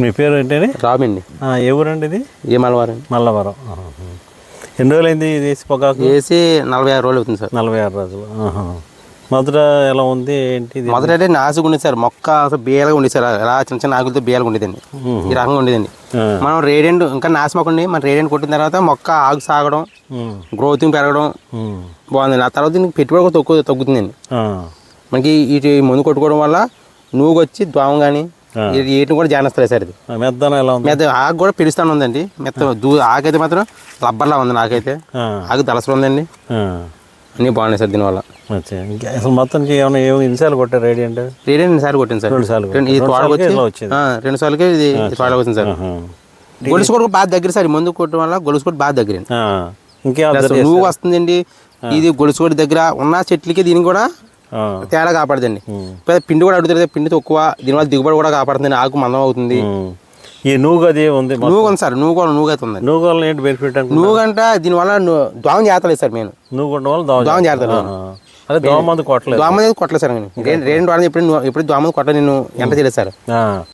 మీ పేరు ఏంటండి? రాబండి. ఏ ఊరండి ఇది? ఏ మలవారం. మల్లవరం. ఎన్ని రోజులైంది ఇది వేసి పొగాకు? వేసి 46 రోజులు అవుతుంది సార్. 46 రోజులు. మొదట ఎలా ఉంది ఏంటి? మొదట అంటే నాసుగా ఉండేది సార్, మొక్క అసలు బేలగా ఉండేది సార్, అలా చిన్న చిన్న ఆకులతో బేలగా ఉండేదండి, ఈ రకంగా ఉండేదండి. మనం రేడియంట్ ఇంకా నాసు మొక్క ఉండి మనం రేడియంట్ కొట్టిన తర్వాత మొక్క ఆకు సాగడం, గ్రోతింగ్ పెరగడం బాగుందండి. ఆ తర్వాత దీనికి పెట్టుబడి కూడా తగ్గుతుందండి. మనకి ఇటు మందు కొట్టుకోవడం వల్ల నూగు వచ్చి దోమ కానీ వీటిని కూడా జానేస్తుంది సార్. ఇది మెత్త ఆకు కూడా పిలుస్తాను ఉందండి. ఆకు అయితే మాత్రం రబ్బర్లా ఉంది, నాకైతే ఆకు దళసలు ఉందండి, అన్నీ బాగున్నాయి సార్ దీనివల్ల. అసలు మొత్తానికి ఏమైనా ఎన్నిసార్లు కొట్టారు రేడియంట్? రేడియంట్ 2 సార్లు కొట్టింది సార్. 2 సార్లు ఈ తోడకొచ్చి 2 సార్లకి ఇది తోడకు వచ్చింది సార్. గొలుసు కూడా బాగా దగ్గర సార్, మందు కొట్టడం వల్ల గొలుసు కూడా బాగా దగ్గర. నువ్వు వస్తుందండి, ఇది గొలుసు కూడా దగ్గర ఉన్న చెట్లకి దీనికి కూడా తేడా కాపాడుతుంది. పిండి కూడా అడుగుతుంది, పిండి తక్కువ, దీనివల్ల దిగుబడి కూడా కాపాడుతుంది, ఆకు మందం అవుతుంది. ఈ నూగు అది ఉంది, నూగు ఉంది సార్, నూగు అయితే ఉంది. నూగు వల్ల ఏంటి బెనిఫిట్? నూగు అంటే దీనివల్ల దోమ చేస్తలేదు సార్. నేను నూగు కొట్టడం వల్ల దోమ చేస్తాను. అదే దోమ మందు కొట్టలేదు. దోమ మందు కొట్టలేదు సార్. నేను 2 వారాలు ఎప్పుడు దోమ మందు కొట్టలేదు, నేను ఎంట చేయలేదు సార్.